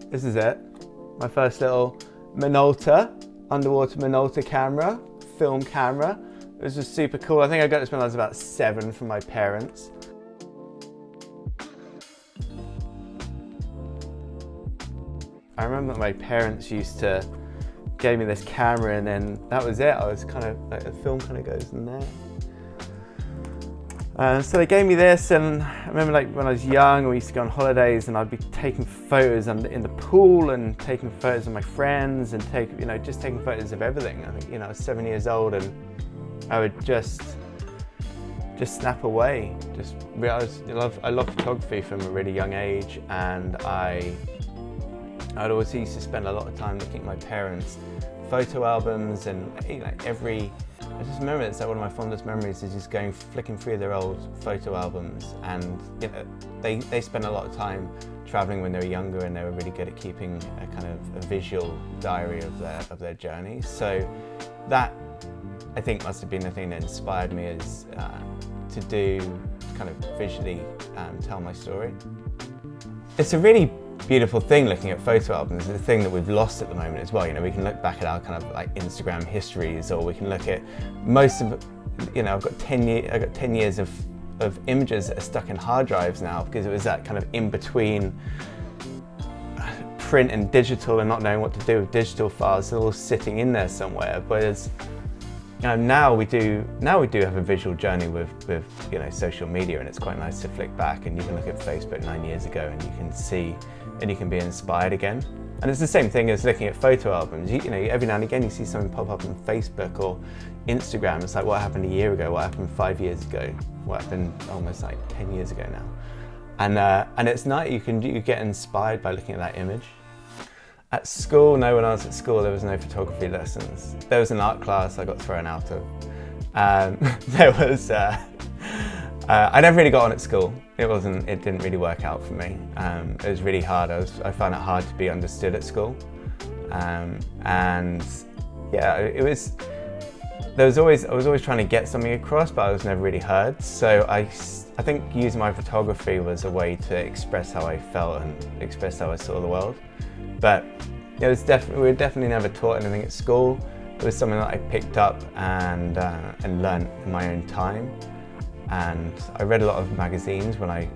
This is it. My first little Minolta, underwater Minolta camera, film camera. It was just super cool. I think I got this when I was about 7 from my parents. I remember that my parents used to give me this camera and then that was it. I was kind of like, the film kind of goes in there. So they gave me this, and I remember like when I was young, we used to go on holidays and I'd be taking photos in the pool and taking photos of my friends and just taking photos of everything. I think, I was 7 years old and I would just snap away. Just realised I love photography from a really young age, and I'd always used to spend a lot of time looking at my parents' photo albums, and I just remember it's like one of my fondest memories is just flicking through their old photo albums, and they spent a lot of time traveling when they were younger, and they were really good at keeping a kind of a visual diary of their journey. So that, I think, must have been the thing that inspired me is to kind of visually tell my story. It's a really beautiful thing looking at photo albums. It's a thing that we've lost at the moment as well. We can look back at our kind of like Instagram histories, or we can look at most of, I've got 10 years of images that are stuck in hard drives now, because it was that kind of in between print and digital and not knowing what to do with digital files. They're all sitting in there somewhere. Whereas now we do have a visual journey with social media, and it's quite nice to flick back and you can look at Facebook 9 years ago and you can see and you can be inspired again. And it's the same thing as looking at photo albums. Every now and again you see something pop up on Facebook or Instagram. It's like, what happened a year ago? What happened 5 years ago? What happened almost like 10 years ago now? And it's nice. You get inspired by looking at that image. At school, when I was at school, there was no photography lessons. There was an art class I got thrown out of. I never really got on at school. It didn't really work out for me. It was really hard. I found it hard to be understood at school. And yeah, I was always trying to get something across, but I was never really heard. So I think using my photography was a way to express how I felt and express how I saw the world. But we were definitely never taught anything at school. It was something that I picked up and learned in my own time. And I read a lot of magazines when I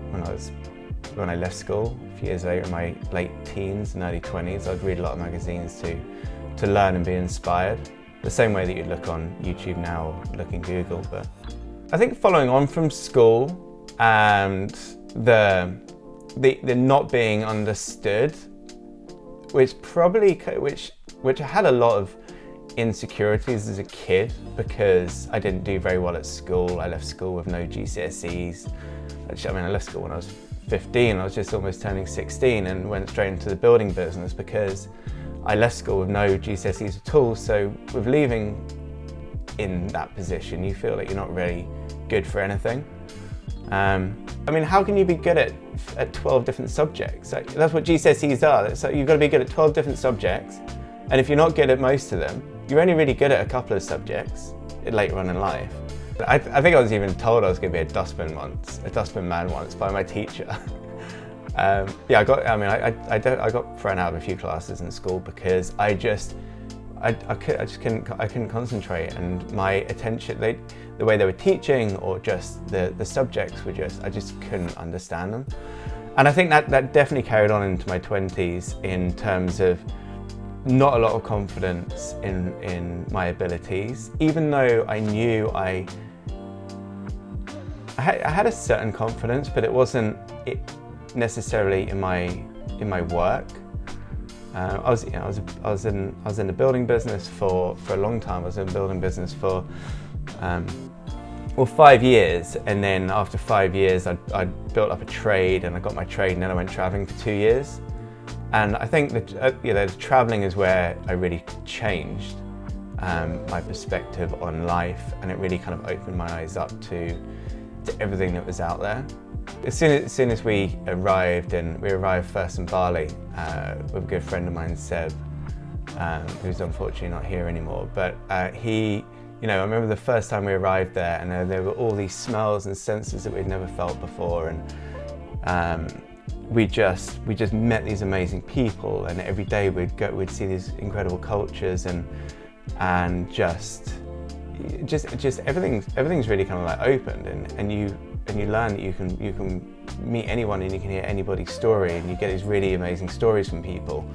left school a few years later, in my late teens and early 20s. I'd read a lot of magazines to learn and be inspired. The same way that you'd look on YouTube now or look in Google. But I think following on from school and the not being understood, which I had a lot of insecurities as a kid, because I didn't do very well at school. I left school with no GCSEs. Actually, I left school when I was 15. I was just almost turning 16 and went straight into the building business because I left school with no GCSEs at all. So with leaving in that position, you feel like you're not really good for anything. How can you be good at 12 different subjects? That's what GCSEs are. So you've got to be good at 12 different subjects, and if you're not good at most of them, you're only really good at a couple of subjects later on in life. I think I was even told I was going to be a dustman man once by my teacher. I got thrown out of a few classes in school because I couldn't concentrate, and my attention, the way they were teaching or just the subjects I just couldn't understand them. And I think that definitely carried on into my 20s in terms of not a lot of confidence in my abilities, even though I knew I had a certain confidence, but it wasn't necessarily in my work. I was in the building business for a long time. I was in the building business for 5 years, and then after 5 years, I built up a trade, and I got my trade, and then I went traveling for 2 years. And I think that traveling is where I really changed my perspective on life, and it really kind of opened my eyes up to everything that was out there. As soon as we arrived first in Bali with a good friend of mine, Seb, who's unfortunately not here anymore. But I remember the first time we arrived there, and there were all these smells and senses that we'd never felt before, and we just met these amazing people, and every day we'd see these incredible cultures, and just everything's really kind of like opened, and you learn that you can meet anyone and you can hear anybody's story, and you get these really amazing stories from people,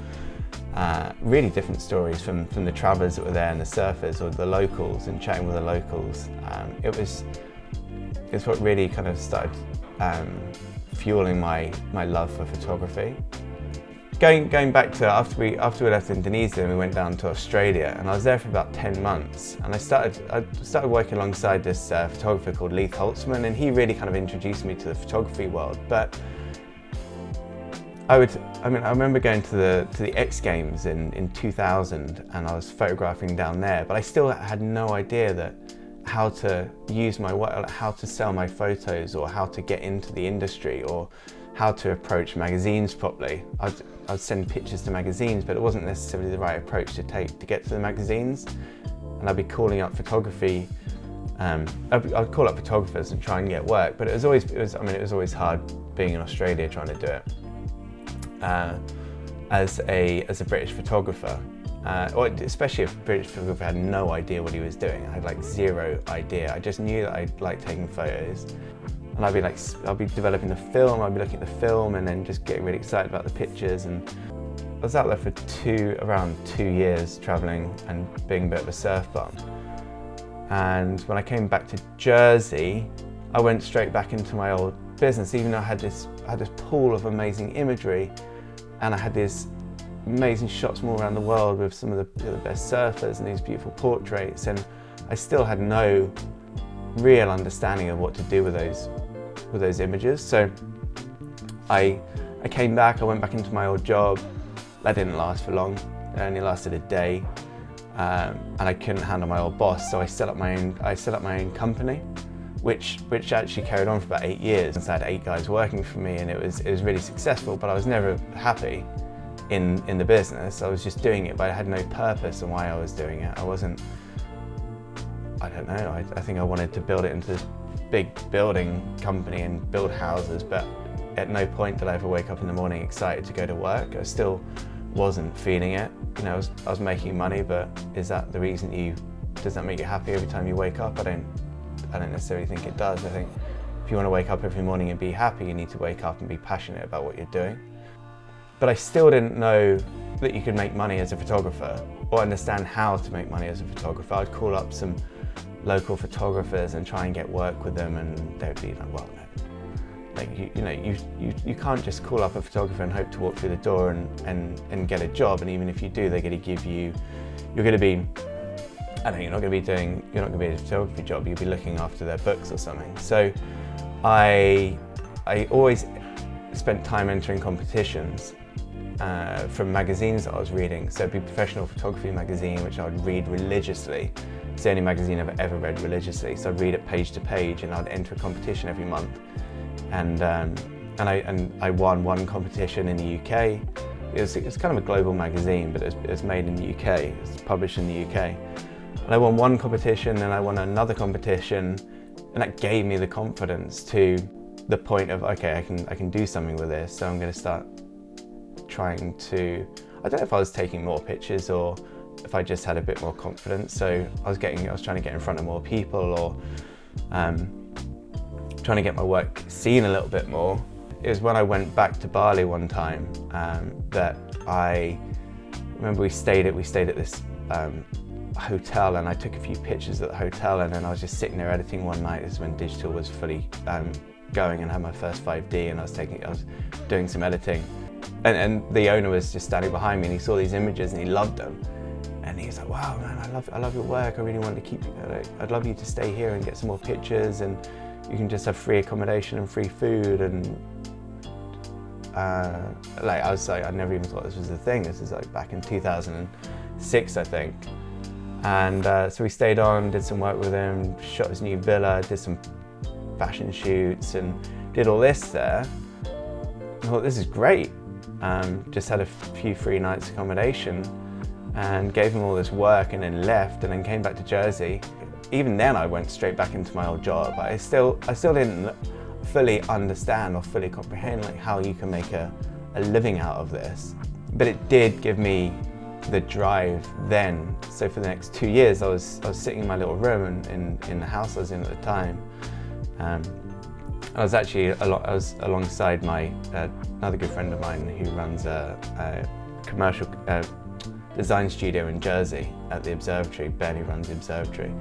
really different stories from the travellers that were there and the surfers or the locals, and chatting with the locals. It's what really kind of started fueling my love for photography. Going back to after we left Indonesia and we went down to Australia, and I was there for about 10 months, and I started working alongside this photographer called Leith Holtzman, and he really kind of introduced me to the photography world. But I remember going to the X Games in 2000, and I was photographing down there, but I still had no idea how to use my work, how to sell my photos, or how to get into the industry, or how to approach magazines properly. I'd send pictures to magazines, but it wasn't necessarily the right approach to take to get to the magazines. And I'd be calling up photography. I'd call up photographers and try and get work, but it was always hard being in Australia trying to do it as a British photographer. Or especially if a British photographer had no idea what he was doing. I had like zero idea. I just knew that I liked taking photos, and I'd be developing the film. I'd be looking at the film and then just getting really excited about the pictures. And I was out there for around 2 years traveling and being a bit of a surf bum. And when I came back to Jersey, I went straight back into my old business, even though I had this pool of amazing imagery, and I had these amazing shots from all around the world with some of the best surfers and these beautiful portraits, and I still had no real understanding of what to do with those images. So I came back, I went back into my old job. That didn't last for long, it only lasted a day, and I couldn't handle my old boss, so I set up my own company, which actually carried on for about 8 years. And so I had 8 guys working for me, and it was really successful, but I was never happy in the business. I was just doing it, but I had no purpose on why I was doing it. I don't know, I think I wanted to build it into this big building company and build houses, but at no point did I ever wake up in the morning excited to go to work. I still wasn't feeling it. You know, I was making money, but is that the reason does that make you happy every time you wake up? I don't necessarily think it does. I think if you want to wake up every morning and be happy, you need to wake up and be passionate about what you're doing. But I still didn't know that you could make money as a photographer, or understand how to make money as a photographer. I'd call up some local photographers and try and get work with them, and they'd be like, well, no, like you can't just call up a photographer and hope to walk through the door and get a job. And even if you do, they're going to give you, you're going to be, I don't know, you're not going to be a photography job. You'll be looking after their books or something. So I always spent time entering competitions from magazines that I was reading. So it'd be Professional Photography magazine, which I would read religiously. It's the only magazine I've ever read religiously. So I'd read it page to page, and I'd enter a competition every month. And I won one competition in the UK. It was kind of a global magazine, but it was made in the UK. It's published in the UK. And I won one competition, and I won another competition, and that gave me the confidence to the point of, okay, I can do something with this. So I'm going to start trying to, I don't know if I was taking more pictures or if I just had a bit more confidence. So I was trying to get in front of more people, or trying to get my work seen a little bit more. It was when I went back to Bali one time that I remember we stayed at this hotel, and I took a few pictures at the hotel, and then I was just sitting there editing one night. This is when digital was fully going, and had my first 5D, and I was doing some editing, and the owner was just standing behind me, and he saw these images and he loved them, and he was like, wow man, I love your work, I really want to keep you, I'd love you to stay here and get some more pictures, and you can just have free accommodation and free food. And like I was like, I never even thought this was a thing. This is like back in 2006, I think. And so we stayed on, did some work with him, shot his new villa, did some fashion shoots, and did all this there. I thought, this is great. Just had a few free nights accommodation and gave him all this work, and then left, and then came back to Jersey. Even then I went straight back into my old job. I still didn't fully understand or fully comprehend like how you can make a living out of this. But it did give me the drive then. So for the next 2 years, I was sitting in my little room in the house I was in at the time. I was actually alongside my another good friend of mine who runs a commercial design studio in Jersey at the observatory. Ben, who runs the observatory.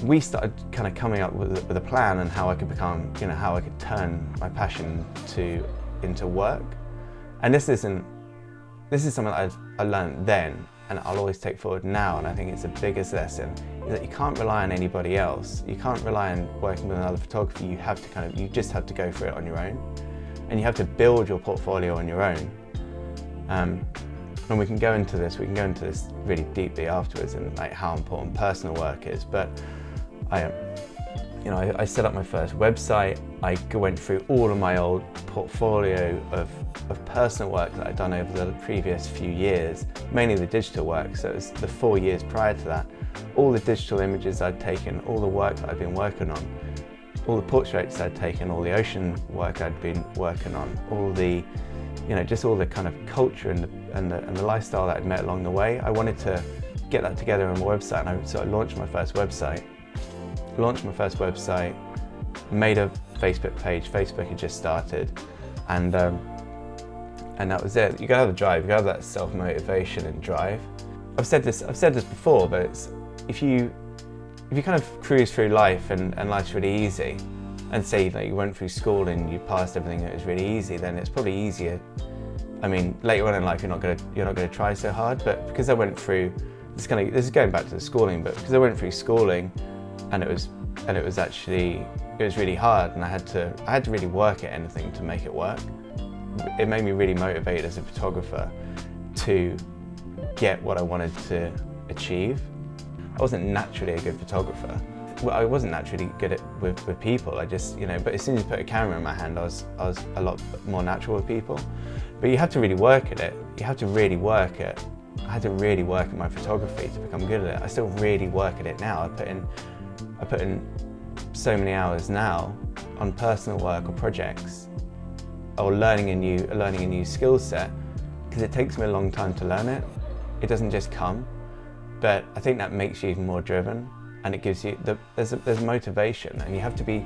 We started kind of coming up with a plan and how I could become, how I could turn my passion into work. And this is something that I learned then, and I'll always take forward now. And I think it's the biggest lesson is that you can't rely on anybody else. You can't rely on working with another photographer. You just have to go for it on your own, and you have to build your portfolio on your own. And we can go into this really deeply afterwards, and like how important personal work is. But I set up my first website. I went through all of my old portfolio of personal work that I'd done over the previous few years, mainly the digital work. So it was the 4 years prior to that. All the digital images I'd taken, all the work that I'd been working on, all the portraits I'd taken, all the ocean work I'd been working on, all the, just all the kind of culture and the lifestyle that I'd met along the way. I wanted to get that together on my website, and so I launched my first website. Made a Facebook page. Facebook had just started, and that was it. You gotta have the drive. You gotta have that self-motivation and drive. I've said this before, but if you kind of cruise through life and life's really easy, and say that you went through school and you passed everything that was really easy, then it's probably easier. I mean, later on in life, you're not gonna try so hard. But because I went through this is going back to the schooling, but because I went through schooling, and it was really hard, and I had to really work at anything to make it work. It made me really motivated as a photographer to get what I wanted to achieve. I wasn't naturally a good photographer. Well, I wasn't naturally good with people. I just, but as soon as you put a camera in my hand, I was a lot more natural with people. But you have to really work at it. I had to really work at my photography to become good at it. I still really work at it now. I put in so many hours now on personal work or projects, or learning a new skill set, because it takes me a long time to learn it. It doesn't just come, but I think that makes you even more driven, and it gives you there's motivation, and you have to be.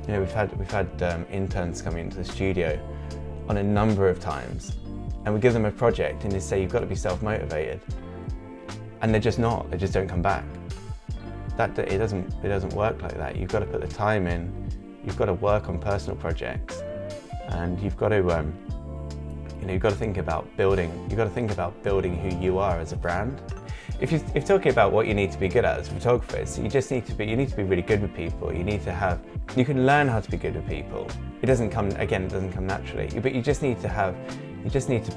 We've had interns coming into the studio on a number of times, and we give them a project and they say you've got to be self-motivated, and they're just not. They just don't come back. It doesn't work like that. You've got to put the time in. You've got to work on personal projects, and you've got to you've got to think about building. You've got to think about building who you are as a brand. If you're talking about what you need to be good at as a photographer, you need to be really good with people. You can learn how to be good with people. It doesn't come naturally. But you just need to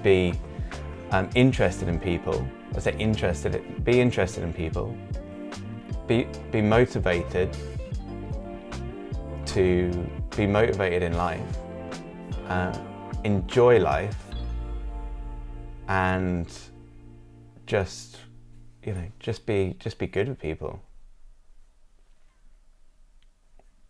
be interested in people. Be interested in people. Be motivated in life, enjoy life, and just be good with people.